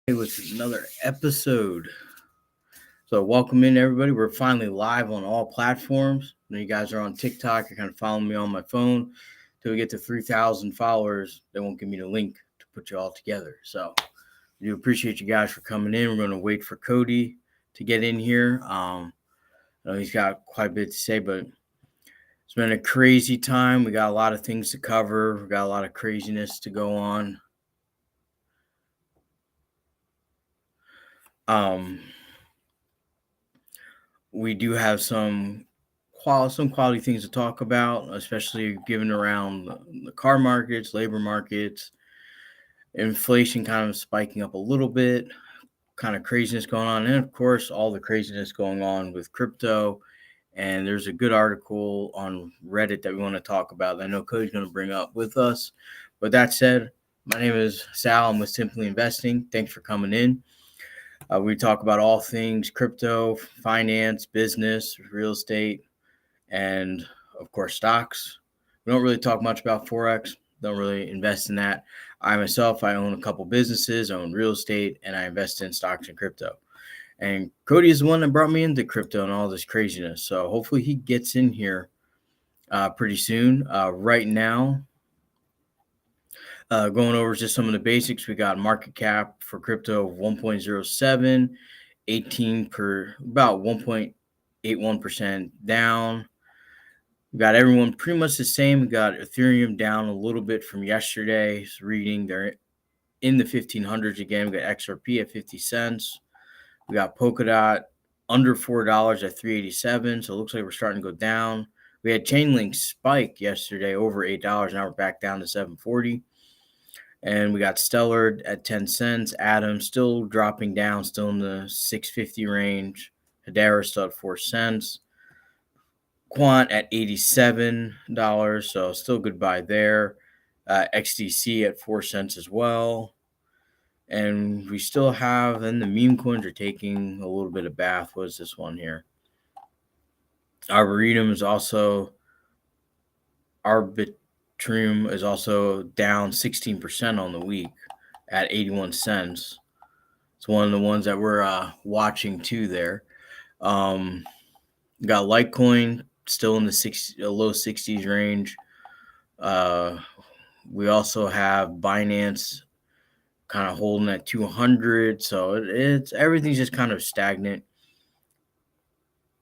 With another episode. So, welcome in everybody. We're finally live on all platforms. I know you guys are on TikTok. You're kind of following me on my phone. Till we get to 3,000 followers, they won't give me the link to put you all together. So, I do appreciate you guys for coming in. We're going to wait for Cody to get in here. I know he's got quite a bit to say, but it's been a crazy time. We got a lot of things to cover. We got a lot of craziness to go on. Um, we do have some quality things to talk about, especially given around the car markets, labor markets, inflation kind of spiking up a little bit, kind of craziness going on, and of course all the craziness going on with crypto. And there's a good article on Reddit that we want to talk about that I know Cody's going to bring up with us. With that said, my name is Sal. I'm with Simply Investing. Thanks for coming in. We talk about all things crypto, finance, business, real estate, and of course, stocks. We don't really talk much about Forex, don't really invest in that. I myself, I own a couple businesses, I own real estate, and I invest in stocks and crypto. And Cody is the one that brought me into crypto and all this craziness. So hopefully he gets in here pretty soon. Right now, going over just some of the basics, we got market cap for crypto of 1.07, 18 per about 1.81% down. We got everyone pretty much the same. We got Ethereum down a little bit from yesterday's reading. They're in the 1500s again. We got XRP at 50 cents. We got Polkadot under $4 at 387. So it looks like we're starting to go down. We had Chainlink spike yesterday over $8. Now we're back down to 740. And we got Stellar at 10 cents. Atom still dropping down, still in the 650 range. Hedera still at 4 cents. Quant at $87, so still good buy there. XDC at 4 cents as well. And we still have, and the meme coins are taking a little bit of bath. What is this one here? Arbitrum is also down 16% on the week at 81 cents. It's one of the ones that we're watching too there. Got Litecoin still in the low 60s range. We also have Binance kind of holding at 200, so it's everything's just kind of stagnant.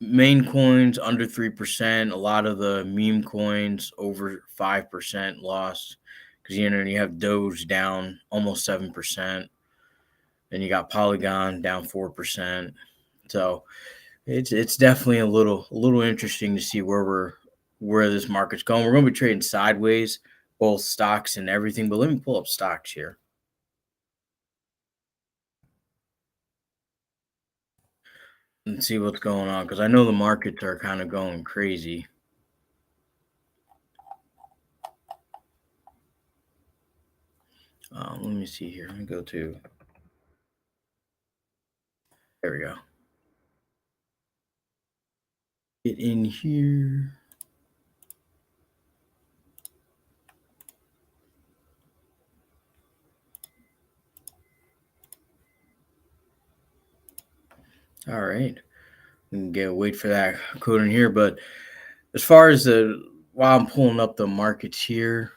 Main coins under 3%. A lot of the meme coins over 5% lost because you have Doge down almost 7%, and you got Polygon down 4%. So it's definitely a little interesting to see where this market's going. We're going to be trading sideways, both stocks and everything. But let me pull up stocks here. And see what's going on, because I know the markets are kind of going crazy. Let me see here. Let me go to. There we go. Get in here. All right. We can wait for that code in here. But as far as while I'm pulling up the markets here,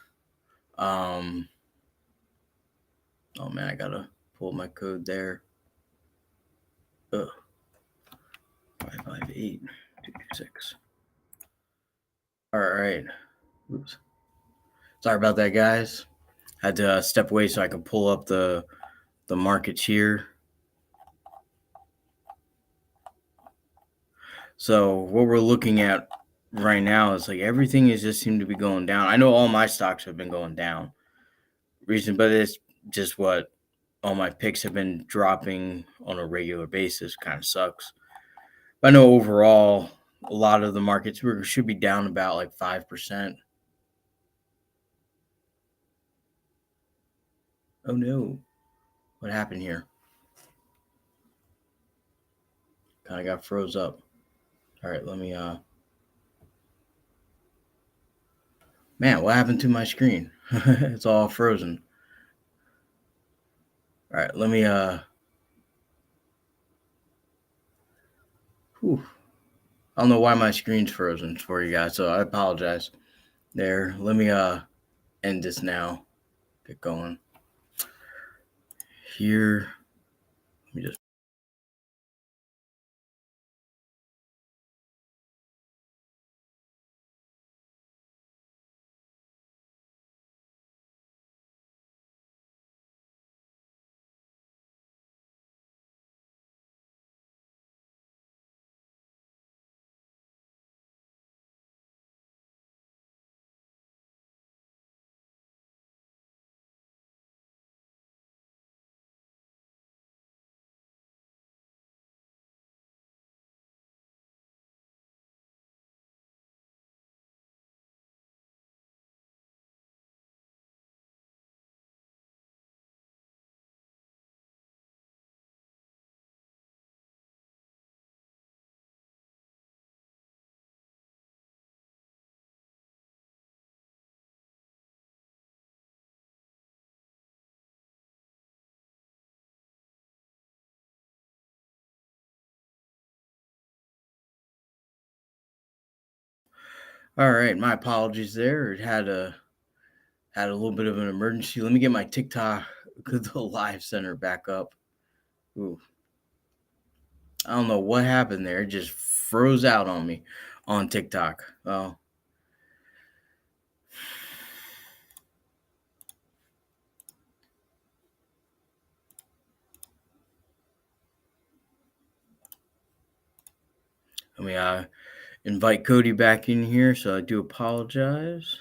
oh man, I gotta pull my code there. 558226. All right. Oops. Sorry about that, guys. Had to step away so I could pull up the markets here. So what we're looking at right now is like everything is just seemed to be going down. I know all my stocks have been going down. But it's just what all my picks have been dropping on a regular basis. Kind of sucks. But I know overall a lot of the markets should be down about like 5%. Oh no. What happened here? Kind of got froze up. All right, let me man, what happened to my screen? It's all frozen. All right, let me Whew. I don't know why my screen's frozen for you guys, so I apologize. There, let me end this now. Get going here. Let me just. All right, my apologies there. It had a little bit of an emergency. Let me get my TikTok, the live center back up. Ooh, I don't know what happened there. It just froze out on me on TikTok. Oh, let me invite Cody back in here. So I do apologize.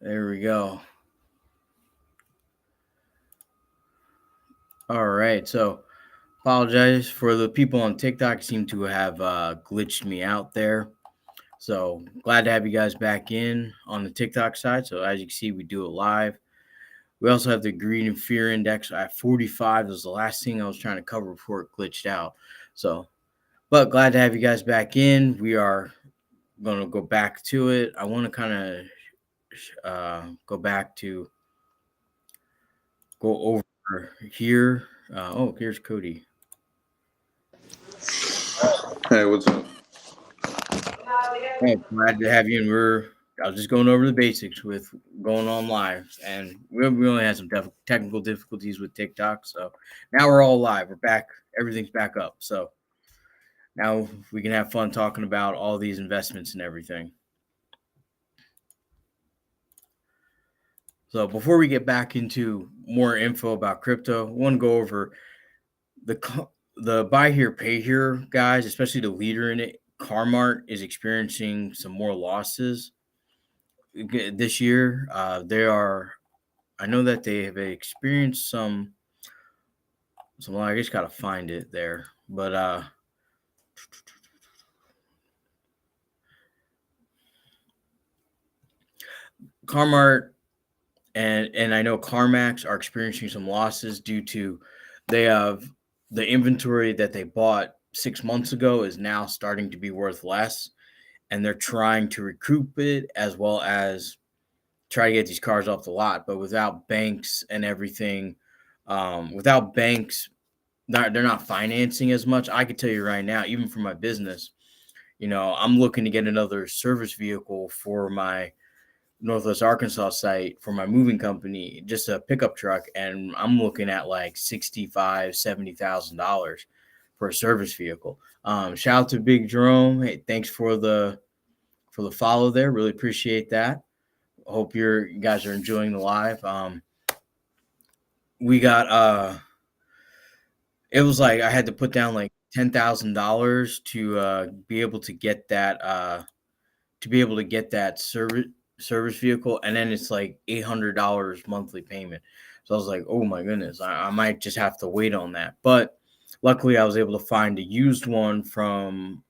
There we go. All right. So apologize for the people on TikTok seem to have glitched me out there. So glad to have you guys back in on the TikTok side. So as you can see, we do it live. We also have the greed and fear index at 45. That was the last thing I was trying to cover before it glitched out. So, but glad to have you guys back in. We are going to go back to it. I want to kind of go back to go over here. Oh, here's Cody. Hey, what's up? Hey, glad to have you. And I was just going over the basics with going on live, and we only had some technical difficulties with TikTok. So now we're all live. We're back. Everything's back up. So now we can have fun talking about all these investments and everything. So before we get back into more info about crypto, I want to go over the buy here, pay here guys, especially the leader in it. Carmart is experiencing some more losses this year. They are. I know that they have experienced some. Well, I just gotta find it there, but Carmart and I know CarMax are experiencing some losses due to they have the inventory that they bought 6 months ago is now starting to be worth less, and they're trying to recoup it as well as try to get these cars off the lot. But without banks and everything, without banks, they're not financing as much. I could tell you right now, even for my business, I'm looking to get another service vehicle for my Northwest Arkansas site for my moving company, just a pickup truck, and I'm looking at like $65,000-$70,000 for a service vehicle. Shout out to Big Jerome. Hey, thanks for the follow there. Really appreciate that. Hope you guys are enjoying the live. We got it was like I had to put down like $10,000 to be able to get that service vehicle, and then it's like $800 monthly payment. So I was like, oh my goodness, I might just have to wait on that. But luckily, I was able to find a used one from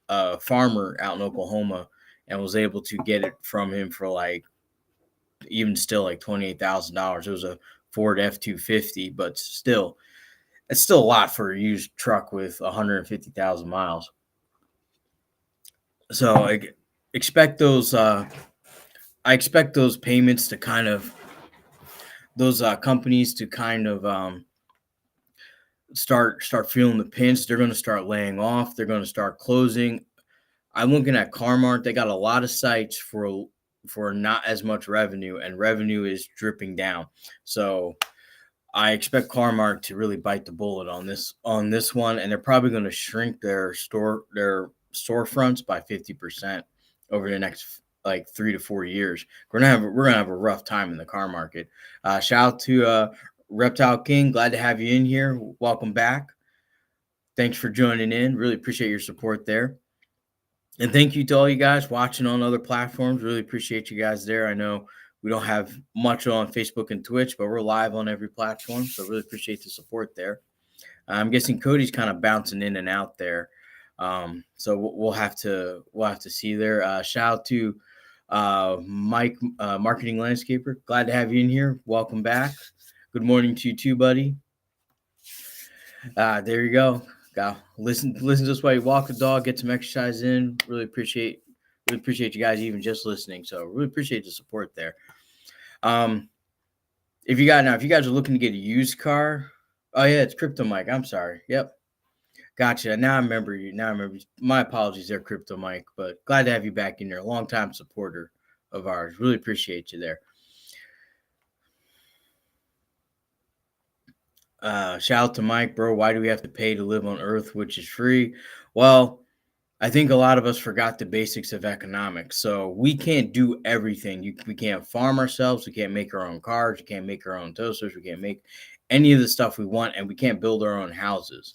a farmer out in Oklahoma, and was able to get it from him for like even still like $28,000. It was a Ford F-250, but still, it's still a lot for a used truck with 150,000 miles. So expect those. I expect those payments to kind of those companies to kind of start feeling the pinch. They're going to start laying off. They're going to start closing. I'm looking at Carmart. They got a lot of sites for not as much revenue, and revenue is dripping down. So I expect Carmart to really bite the bullet on this one, and they're probably going to shrink their storefronts by 50% over the next like 3 to 4 years. We're gonna have a rough time in the car market. Shout out to Reptile King. Glad to have you in here. Welcome back. Thanks for joining in. Really appreciate your support there. And thank you to all you guys watching on other platforms. Really appreciate you guys there. I know we don't have much on Facebook and Twitch, but we're live on every platform. So really appreciate the support there. I'm guessing Cody's kind of bouncing in and out there. So we'll have to see there. Shout out to Mike, Marketing Landscaper. Glad to have you in here. Welcome back. Good morning to you too, buddy. There you go. Listen to us while you walk the dog, get some exercise in. Really appreciate you guys even just listening. So really appreciate the support there. If you guys are looking to get a used car, oh yeah, it's Crypto Mike. I'm sorry. Yep. Gotcha. Now I remember you. My apologies there, Crypto Mike, but glad to have you back in there. Longtime supporter of ours. Really appreciate you there. Shout out to Mike, bro. Why do we have to pay to live on Earth, which is free? Well, I think a lot of us forgot the basics of economics. So we can't do everything. We can't farm ourselves. We can't make our own cars. We can't make our own toasters. We can't make any of the stuff we want, and we can't build our own houses.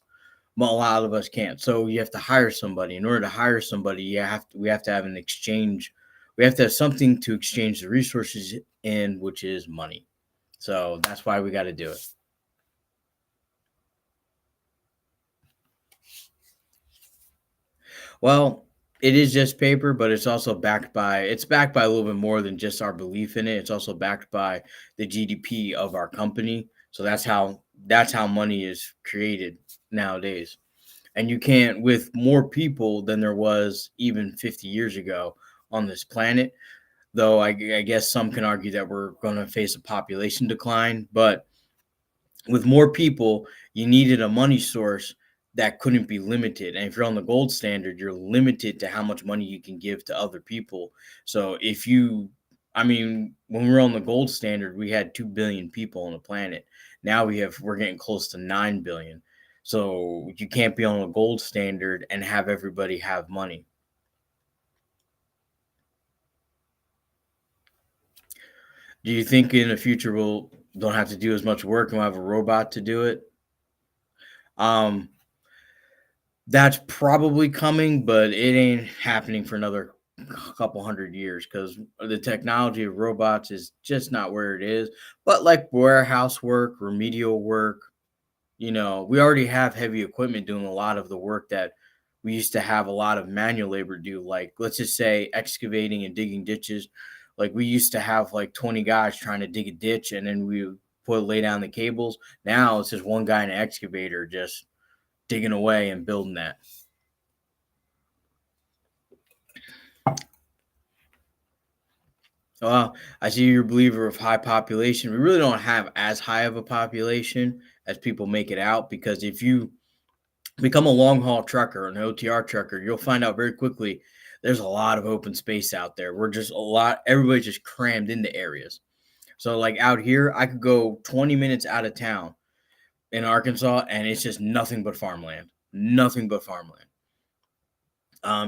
Well, a lot of us can't. So you have to hire somebody. In order to hire somebody, we have to have an exchange. We have to have something to exchange the resources in, which is money. So that's why we got to do it. Well, it is just paper, but it's also backed by a little bit more than just our belief in it. It's also backed by the GDP of our company. So that's how money is created nowadays. And you can't, with more people than there was even 50 years ago on this planet, though I guess some can argue that we're going to face a population decline, but with more people, you needed a money source that couldn't be limited. And if you're on the gold standard, you're limited to how much money you can give to other people. So when we were on the gold standard, we had 2 billion people on the planet. Now we're getting close to 9 billion. So you can't be on a gold standard and have everybody have money. Do you think in the future we'll don't have to do as much work and we'll have a robot to do it? That's probably coming, but it ain't happening for another couple hundred years because the technology of robots is just not where it is. But like warehouse work, remedial work, we already have heavy equipment doing a lot of the work that we used to have a lot of manual labor do. Like, let's just say excavating and digging ditches. Like, we used to have like 20 guys trying to dig a ditch, and then we would lay down the cables. Now it's just one guy in an excavator just digging away and building that. Well, I see you're a believer of high population. We really don't have as high of a population as people make it out, because if you become a long haul trucker, an OTR trucker, you'll find out very quickly there's a lot of open space out there. Everybody's just crammed into areas. So like out here, I could go 20 minutes out of town in Arkansas and it's just nothing but farmland. Nothing but farmland.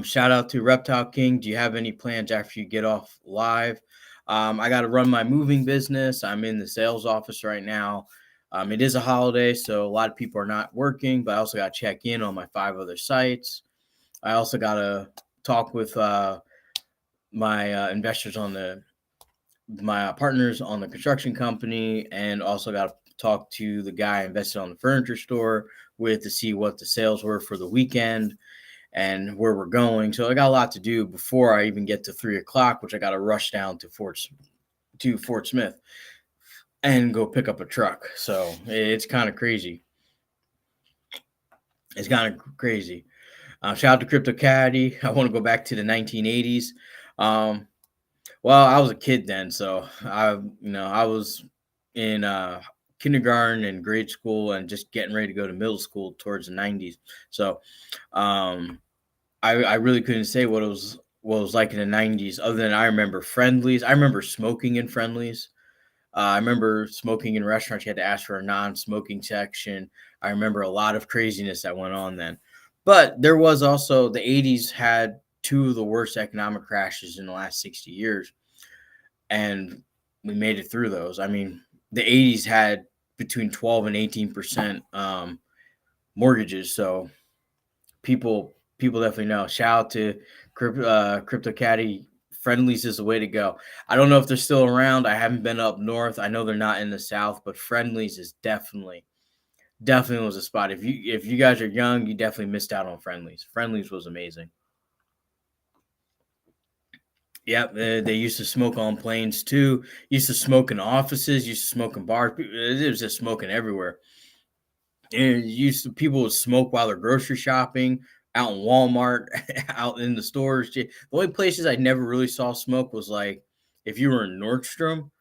Shout out to Reptile King. Do you have any plans after you get off live? I got to run my moving business. I'm in the sales office right now. It is a holiday, so a lot of people are not working, but I also got to check in on my 5 other sites. I also got to talk with my investors my partners on the construction company, and also got to talk to the guy I invested on the furniture store with to see what the sales were for the weekend and where we're going. So I got a lot to do before I even get to 3:00, which I got to rush down to Fort Smith and go pick up a truck. So it's kind of crazy. Shout out to Crypto Caddy. I want to go back to the 1980s. Um, well, I was a kid then, so I was in kindergarten and grade school and just getting ready to go to middle school towards the 90s. So, um, I really couldn't say what it was like in the 90s other than I remember friendlies. I remember smoking in friendlies. I remember smoking in restaurants. You had to ask for a non-smoking section. I remember a lot of craziness that went on then. But there was also the 80s had two of the worst economic crashes in the last 60 years, and we made it through those. I mean, the 80s had between 12 and 18% mortgages, so people definitely know. Shout out to Crypto Caddy. Friendlies is the way to go. I don't know if they're still around. I haven't been up north. I know they're not in the south, but Friendlies is definitely was a spot. If you guys are young, you definitely missed out on Friendlies. Friendlies was amazing. Yep, they used to smoke on planes too. Used to smoke in offices. Used to smoke in bars. It was just smoking everywhere. And people would smoke while they're grocery shopping, out in Walmart, out in the stores. The only places I never really saw smoke was like if you were in Nordstrom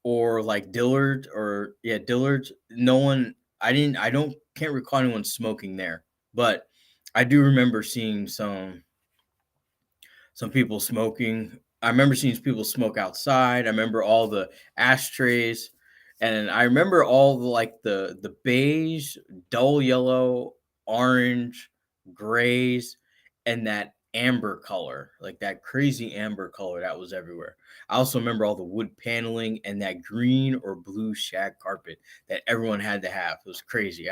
or like Dillard or Dillard's. No one, I don't can't recall anyone smoking there, but I do remember seeing some people smoking. I remember seeing people smoke outside. I remember all the ashtrays, and I remember all the like the beige, dull yellow, orange, grays, and that amber color, like that crazy amber color that was everywhere. I also remember all the wood paneling and that green or blue shag carpet that everyone had to have. It was crazy.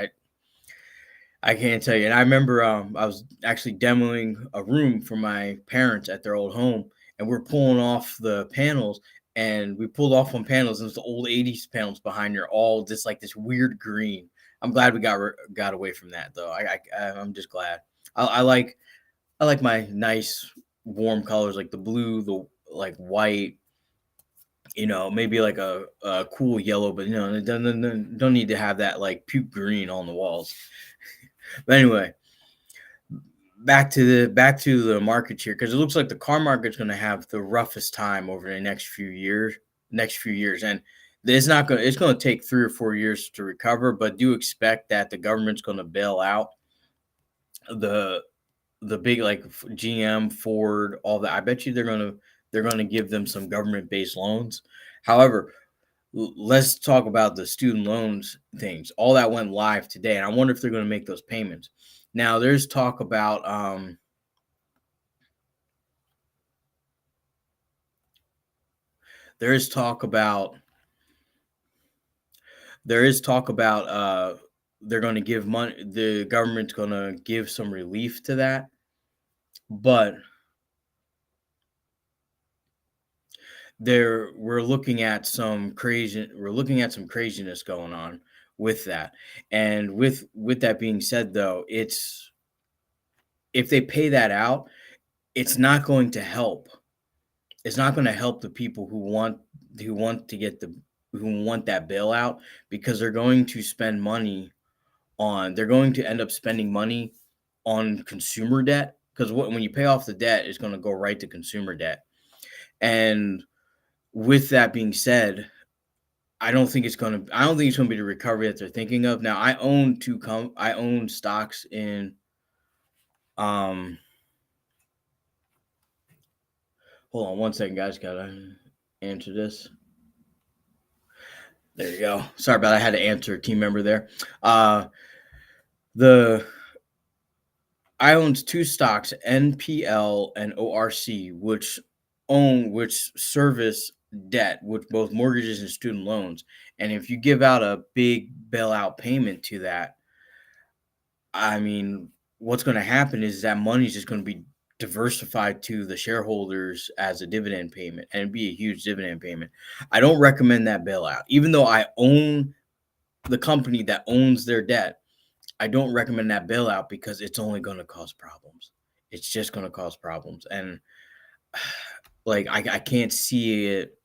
I can't tell you. And I remember I was actually demoing a room for my parents at their old home, and we're pulling off the panels. And we pulled off one panels, and it was the old '80s panels behind there, all just like this weird green. I'm glad we got away from that, though. I'm just glad. I like my nice warm colors, like the blue, the like white. Maybe like a cool yellow, but it don't need to have that like puke green on the walls. But anyway, back to the market here because it looks like the car market's going to have the roughest time over the next few years, and it's going to take 3 or 4 years to recover, but do expect that the government's going to bail out the big like GM, Ford, all that. I bet you they're going to give them some government based loans. However, let's talk about the student loans things. All that went live today, and I wonder if they're going to make those payments. Now there's talk about There is talk about they're going to give money. The government's going to give some relief to that, but there we're looking at some craziness going on with that. And with that being said, though, it's if they pay that out, it's not going to help. It's not going to help the people who want to get the who want that bailout because they're going to end up spending money on consumer debt because when you pay off the debt, it's going to go right to consumer debt. And with that being said, I don't think it's going to be the recovery that they're thinking of. Now, I own stocks in um hold on one second, guys, gotta answer this. There you go. Sorry about that. I had to answer a team member there. The I owns two stocks, NPL and ORC, which service debt, with both mortgages and student loans. And if you give out a big bailout payment to that, I mean, what's going to happen is that money is just going to be diversified to the shareholders as a dividend payment, and it'd be a huge dividend payment. I don't recommend that bailout, even though I own the company that owns their debt. I don't recommend that bailout because it's only going to cause problems. It's just going to cause problems, and like I can't see it.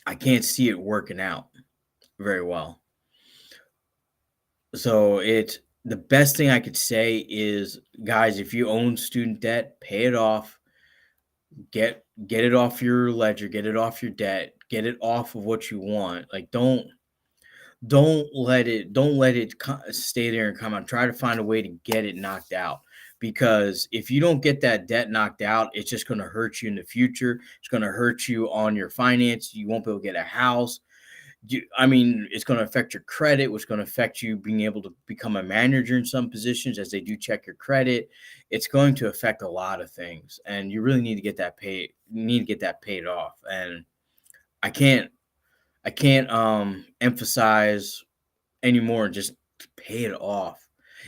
I can't see it working out very well. So it's the best thing I could say is, guys, if you own student debt, pay it off. Get it off your ledger, get it off your debt, get it off of what you want. Like don't let it stay there and come out. Try to find a way to get it knocked out, because if you don't get that debt knocked out, it's just going to hurt you in the future. It's going to hurt you on your finance. You won't be able to get a house. I mean, it's going to affect your credit, which is going to affect you being able to become a manager in some positions, as they do check your credit. It's going to affect a lot of things, and you really need to get that paid. You need to get that paid off. And I can't, I can't emphasize anymore. Just pay it off.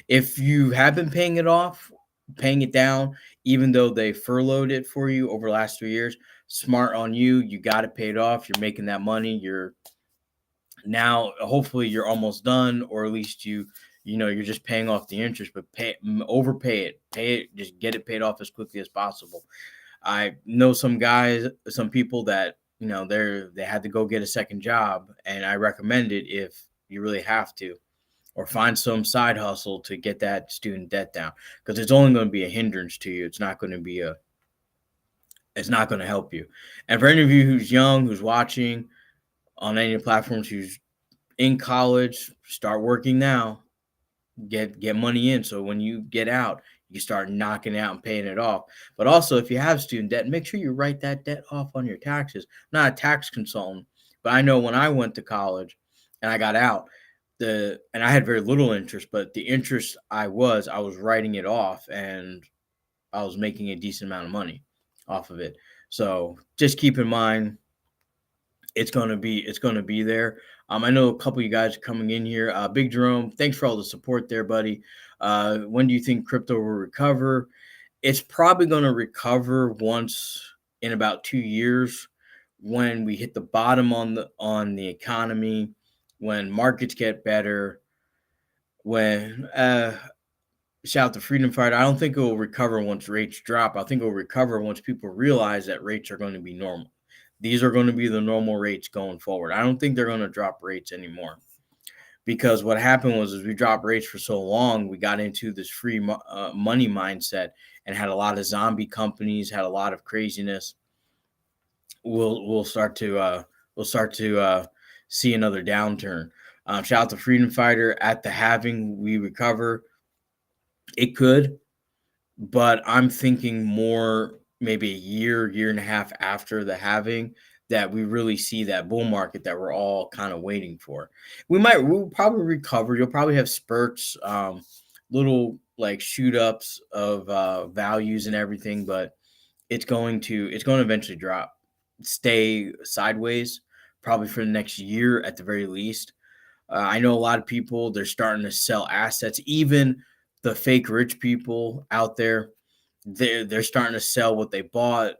If you have been paying it off, paying it down, even though they furloughed it for you over the last 3 years, smart on you. You got to pay it off. You're making that money. You're now hopefully you're almost done, or at least you're just paying off the interest, but pay it, just get it paid off as quickly as possible. I know some people that they had to go get a second job, and I recommend it if you really have to, or find some side hustle to get that student debt down, because it's only going to be a hindrance to you. It's not going to help you. And for any of you who's young, who's watching on any of the platforms, who's in college, start working now. Get money in, so when you get out, you start knocking it out and paying it off. But also, if you have student debt, make sure you write that debt off on your taxes. I'm not a tax consultant, but I know when I went to college and I got out, and I had very little interest, but the interest I was writing it off, and I was making a decent amount of money off of it. So just keep in mind, it's gonna be there. I know a couple of you guys are coming in here. Big Jerome, thanks for all the support there, buddy. When do you think crypto will recover? It's probably going to recover once in about 2 years, when we hit the bottom on the economy, when markets get better, when shout out to Freedom Fighter. I don't think it will recover once rates drop. I think it will recover once people realize that rates are going to be normal. These are going to be the normal rates going forward. I don't think they're going to drop rates anymore, because what happened was, as we dropped rates for so long, we got into this free money mindset, and had a lot of zombie companies, had a lot of craziness. We'll start to see another downturn. Shout out to Freedom Fighter. At the halving, we recover. It could, but I'm thinking more maybe a year and a half after the halving, that we really see that bull market that we're all kind of waiting for. We'll probably recover. You'll probably have spurts, little like shoot ups of values and everything, but it's going to eventually drop, stay sideways, probably for the next year at the very least. I know a lot of people, they're starting to sell assets. Even the fake rich people out there, they're starting to sell what they bought.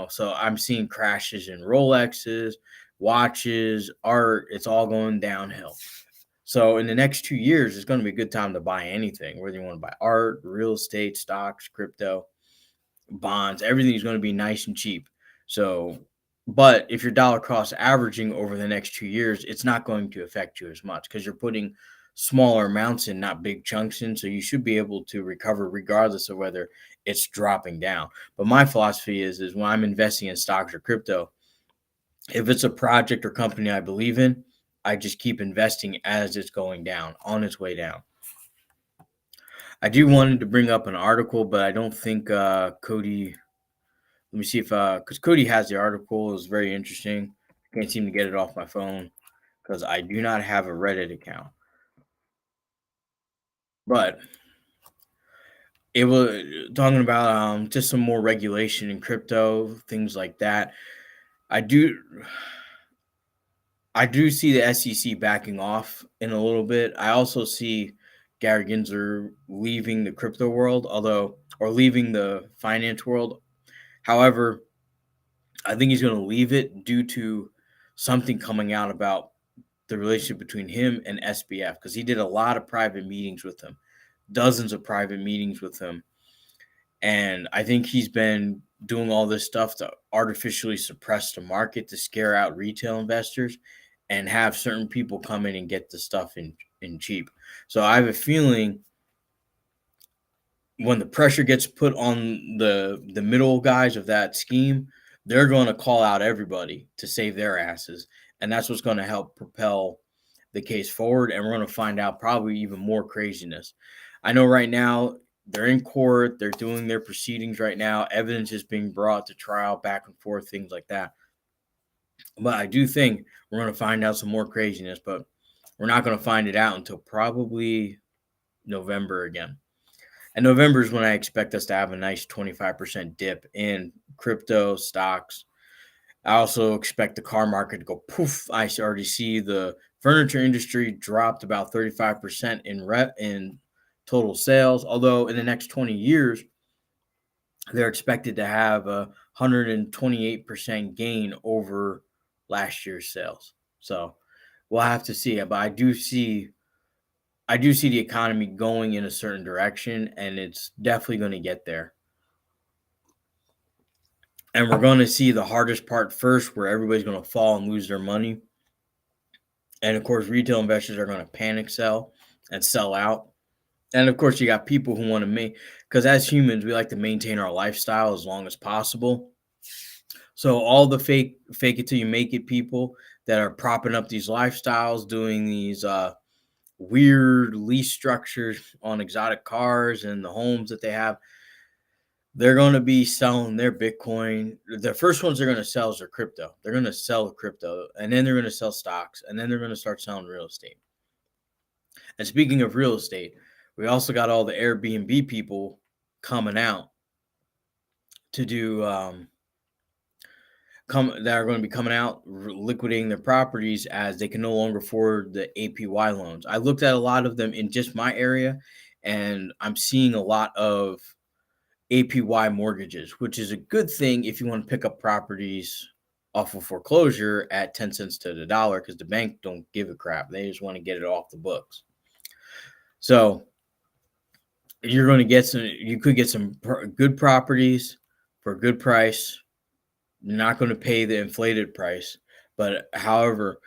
So I'm seeing crashes in Rolexes, watches, art. It's all going downhill. So in the next 2 years, it's going to be a good time to buy anything, whether you want to buy art, real estate, stocks, crypto, bonds. Everything's going to be nice and cheap. So, but if you're dollar cost averaging over the next 2 years, it's not going to affect you as much, because you're putting smaller amounts in, not big chunks in. So you should be able to recover regardless of whether it's dropping down. But my philosophy is when I'm investing in stocks or crypto, if it's a project or company I believe in, I just keep investing as it's going down, on its way down. I do wanted to bring up an article, but I don't think Cody. Let me see if because Cody has the article. It was very interesting. I can't seem to get it off my phone because I do not have a Reddit account. But it was talking about just some more regulation in crypto, things like that. I do I do see the SEC backing off in a little bit. I also see Gary Gensler leaving the crypto world, or leaving the finance world. However, I think he's going to leave it due to something coming out about the relationship between him and SBF, because he did a lot of private meetings with him, dozens of private meetings with him. And I think he's been doing all this stuff to artificially suppress the market, to scare out retail investors, and have certain people come in and get the stuff in cheap. So I have a feeling when the pressure gets put on the middle guys of that scheme, they're going to call out everybody to save their asses, and that's what's going to help propel the case forward. And we're going to find out probably even more craziness. I know right now they're in court, they're doing their proceedings right now. Evidence is being brought to trial, back and forth, things like that. But I do think we're going to find out some more craziness, but we're not going to find it out until probably November again. And November is when I expect us to have a nice 25% dip in crypto stocks. I also expect the car market to go poof. I already see the furniture industry dropped about 35% in total sales. Although in the next 20 years, they're expected to have a 128% gain over last year's sales. So we'll have to see. But I do see the economy going in a certain direction, and it's definitely going to get there. And we're going to see the hardest part first, where everybody's going to fall and lose their money. And of course, retail investors are going to panic sell and sell out. And of course, you got people who want to make, because as humans, we like to maintain our lifestyle as long as possible. So all the fake it till you make it people that are propping up these lifestyles, doing these weird lease structures on exotic cars and the homes that they have, they're going to be selling their Bitcoin. The first ones they're going to sell is their crypto. They're going to sell crypto, and then they're going to sell stocks, and then they're going to start selling real estate. And speaking of real estate, we also got all the Airbnb people coming out to do that are going to be coming out liquidating their properties as they can no longer afford the APY loans. I looked at a lot of them in just my area, and I'm seeing a lot of APY mortgages, which is a good thing if you want to pick up properties off of foreclosure at 10 cents to the dollar, because the bank don't give a crap. They just want to get it off the books. So you're going to get you could get some good properties for a good price. You're not going to pay the inflated price, but however,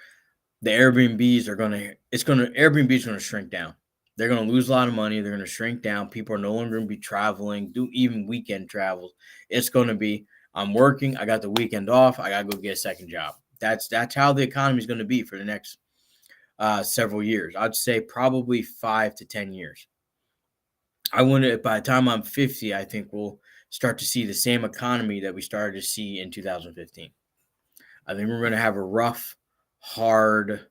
the Airbnbs are going to, Airbnb is going to shrink down. They're going to lose a lot of money. They're going to shrink down. People are no longer going to be traveling, do even weekend travels. It's going to be, I'm working. I got the weekend off. I got to go get a second job. That's how the economy is going to be for the next several years. I'd say probably 5 to 10 years. I wonder if by the time I'm 50, I think we'll start to see the same economy that we started to see in 2015. I think we're going to have a rough, hard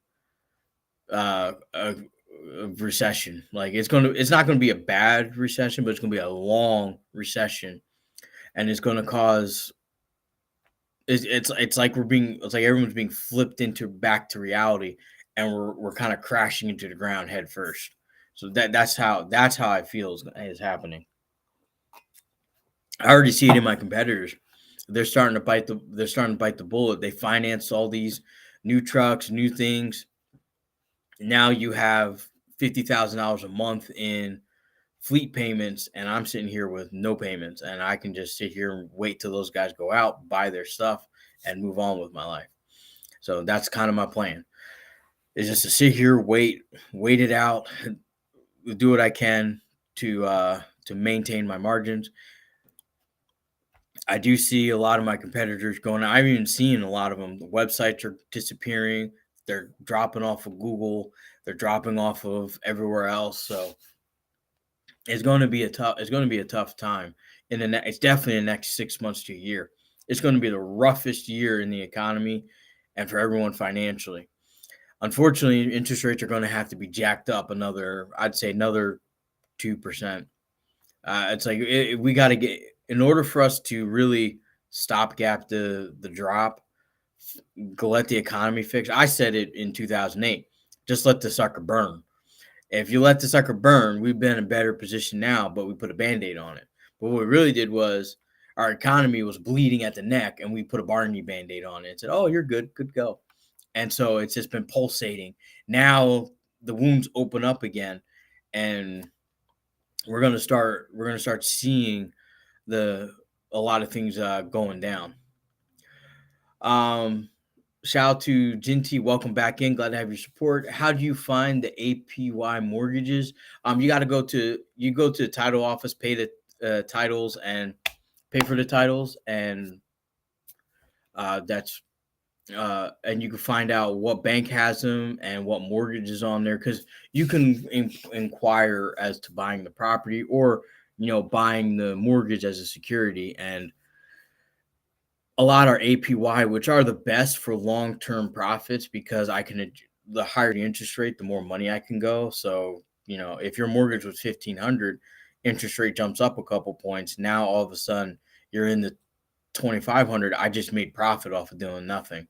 a recession. Like it's not going to be a bad recession, but it's going to be a long recession, and it's going to cause. It's like everyone's being flipped into back to reality, and we're kind of crashing into the ground head first. So that's how I feel is happening. I already see it in my competitors. They're starting to bite the bullet. They finance all these new trucks, new things. Now you have $50,000 a month in fleet payments, and I'm sitting here with no payments, and I can just sit here and wait till those guys go out, buy their stuff, and move on with my life. So that's kind of my plan. Is just to sit here, wait it out, do what I can to maintain my margins. I do see a lot of my competitors going. I've even seen a lot of them. The websites are disappearing. They're dropping off of Google. They're dropping off of everywhere else. So it's going to be a tough time. It's definitely the next 6 months to a year. It's going to be the roughest year in the economy and for everyone financially. Unfortunately, interest rates are going to have to be jacked up I'd say another 2%. It's like we got to get, in order for us to really stopgap the drop, let the economy fix. I said it in 2008. Just let the sucker burn. If you let the sucker burn, we've been in a better position now, but we put a Band-Aid on it. But what we really did was our economy was bleeding at the neck, and we put a Barney Band-Aid on it and said, oh, you're good go. And so it's just been pulsating. Now the wounds open up again, and we're gonna start seeing a lot of things going down. Shout out to Jinty. Welcome back in. Glad to have your support. How do you find the APY mortgages? You got to go to the title office, pay the titles, and pay for the titles, and that's and you can find out what bank has them and what mortgage is on there, because you can inquire as to buying the property, or buying the mortgage as a security. And a lot are APY, which are the best for long term profits, because the higher the interest rate, the more money I can go. So if your mortgage was 1,500, interest rate jumps up a couple points. Now all of a sudden you're in the 2,500. I just made profit off of doing nothing.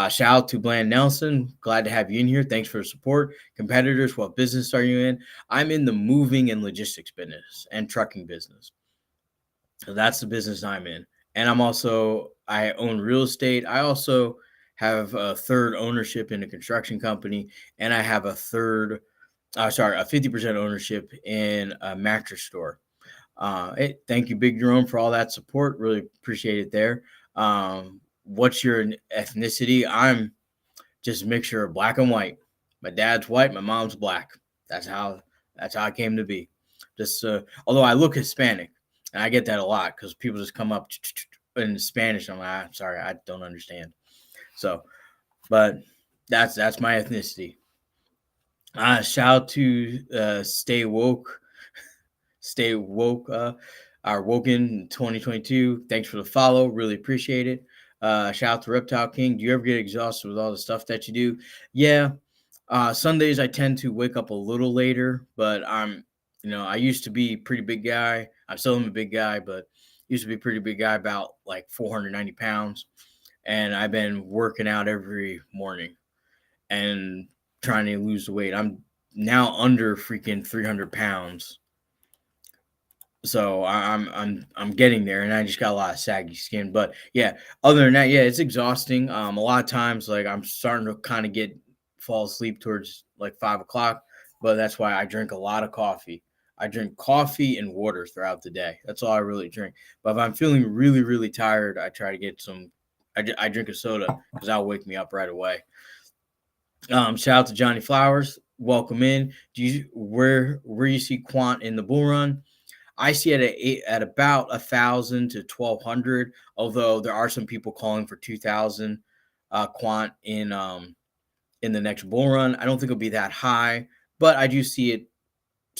Shout out to Bland Nelson. Glad to have you in here. Thanks for the support. Competitors, what business are you in? I'm in the moving and logistics business and trucking business. So that's the business I'm in. And I own real estate. I also have a third ownership in a construction company, and I have a 50% ownership in a mattress store. Hey, thank you, Big Jerome, for all that support. Really appreciate it there. What's your ethnicity? I'm just a mixture of black and white. My dad's white, my mom's black. That's how I came to be. Just although I look Hispanic, and I get that a lot because people just come up in Spanish. I'm like, I'm sorry, I don't understand. So, but that's my ethnicity. Shout out to Stay Woke, our Woken 2022. Thanks for the follow. Really appreciate it. Shout out to Reptile King. Do you ever get exhausted with all the stuff that you do? Yeah. Sundays I tend to wake up a little later, but I used to be a pretty big guy. I still am a big guy, but used to be a pretty big guy, about like 490 pounds. And I've been working out every morning and trying to lose the weight. I'm now under freaking 300 pounds, so I'm getting there, and I just got a lot of saggy skin. But yeah, other than that, yeah, it's exhausting. A lot of times, like, I'm starting to kind of fall asleep towards like 5 o'clock, but that's why I drink a lot of coffee. I drink coffee and water throughout the day. That's all I really drink. But if I'm feeling really really tired, I try to get some. I drink a soda because that'll wake me up right away. Shout out to Johnny Flowers. Welcome in. Do you where you see Quant in the bull run? I see it at about 1,000 to 1,200. Although there are some people calling for 2,000 quant in the next bull run. I don't think it'll be that high, but I do see it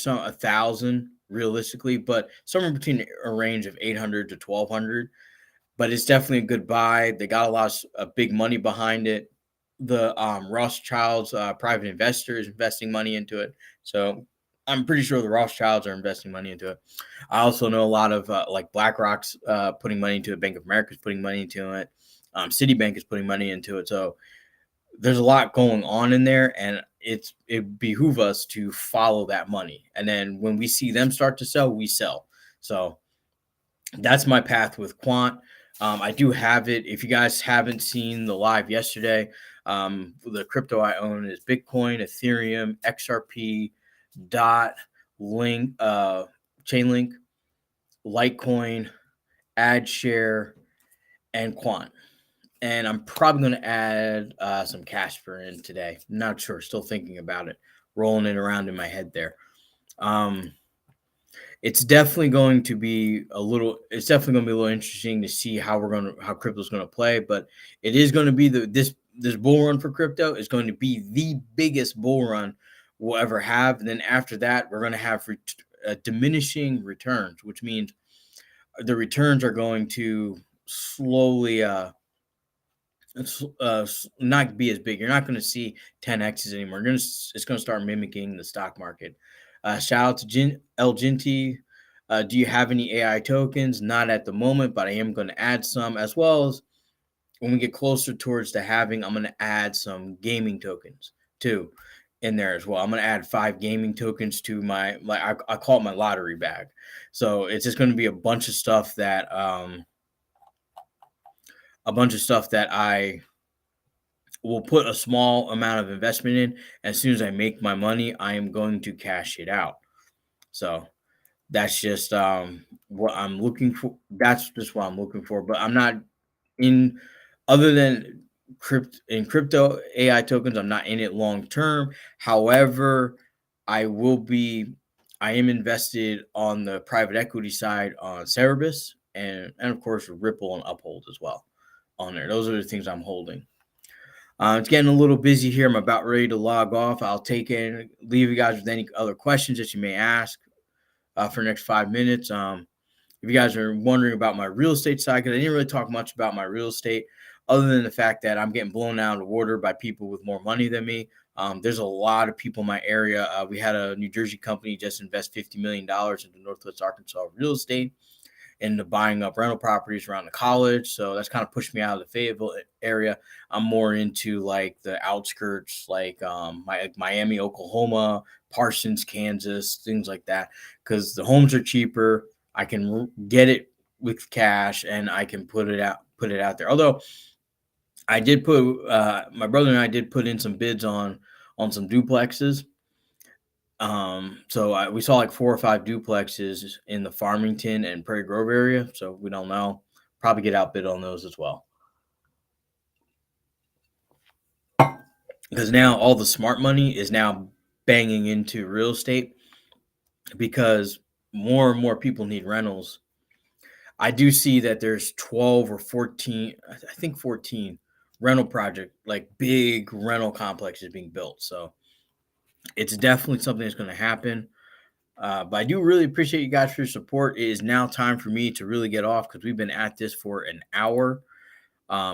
1,000 realistically, but somewhere between a range of 800 to 1,200. But it's definitely a good buy. They got a lot of big money behind it. The Rothschilds private investors investing money into it. So I'm pretty sure the Rothschilds are investing money into it. I also know a lot of like BlackRock's putting money into it. Bank of America is putting money into it. Citibank is putting money into it. So there's a lot going on in there, and it behooves us to follow that money. And then when we see them start to sell, we sell. So that's my path with Quant. I do have it. If you guys haven't seen the live yesterday, the crypto I own is Bitcoin, Ethereum, XRP, Dot, Link, Chainlink, Litecoin, AdShare, and Quant. And I'm probably going to add some Casper in today. Not sure. Still thinking about it. Rolling it around in my head there. It's definitely going to be a little interesting to see how crypto's going to play. But it is going to be this bull run for crypto is going to be the biggest bull run we'll ever have. And then after that, we're going to have diminishing returns, which means the returns are going to slowly not be as big. You're not going to see 10x's anymore. It's going to start mimicking the stock market. Shout out to El Ginty. Do you have any AI tokens? Not at the moment, but I am going to add some, as well as when we get closer towards the halving, I'm going to add some gaming tokens too in there as well. I'm going to add 5 gaming tokens to my, I call it my lottery bag. So it's just going to be a bunch of stuff that I will put a small amount of investment in. As soon as I make my money, I am going to cash it out. So that's just what I'm looking for. That's just what I'm looking for. But I'm not in, other than crypto AI tokens. I'm not in it long term. However, I will be. I am invested on the private equity side on Cerebus and of course Ripple and Uphold as well on there. Those are the things I'm holding. It's getting a little busy here. I'm about ready to log off. I'll leave you guys with any other questions that you may ask for the next 5 minutes. If you guys are wondering about my real estate side, because I didn't really talk much about my real estate, other than the fact that I'm getting blown out of the water by people with more money than me. There's a lot of people in my area. We had a New Jersey company just invest $50 million into Northwest Arkansas real estate, into buying up rental properties around the college. So that's kind of pushed me out of the Fayetteville area. I'm more into like the outskirts, like Miami, Oklahoma, Parsons, Kansas, things like that, because the homes are cheaper. I can get it with cash and I can put it out there. Although I did put my brother and I did put in some bids on some duplexes. So we saw like 4 or 5 duplexes in the Farmington and Prairie Grove area. So we don't know. Probably get outbid on those as well. Because now all the smart money is now banging into real estate because more and more people need rentals. I do see that there's 12 or 14, I think 14 rental project, like big rental complexes being built. So it's definitely something that's going to happen. But I do really appreciate you guys for your support. It is now time for me to really get off because we've been at this for an hour.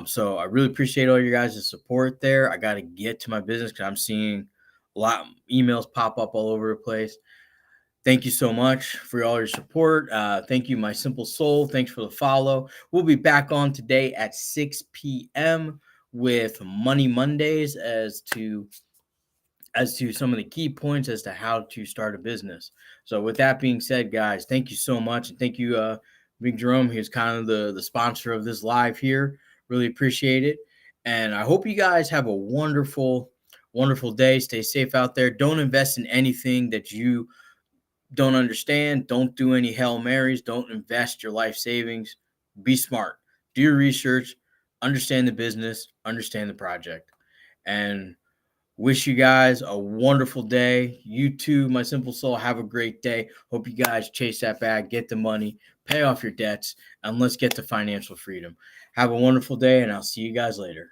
So I really appreciate all your guys' support there. I got to get to my business because I'm seeing a lot of emails pop up all over the place. Thank you so much for all your support. Thank you, my simple soul. Thanks for the follow. We'll be back on today at 6 p.m. with Money Mondays as to some of the key points as to how to start a business. So with that being said, guys, thank you so much. And thank you, Big Jerome. He's kind of the sponsor of this live here. Really appreciate it. And I hope you guys have a wonderful, wonderful day. Stay safe out there. Don't invest in anything that you don't understand. Don't do any Hail Marys. Don't invest your life savings. Be smart. Do your research. Understand the business. Understand the project. And wish you guys a wonderful day. You too, my simple soul. Have a great day. Hope you guys chase that bag, get the money, pay off your debts, and let's get to financial freedom. Have a wonderful day, and I'll see you guys later.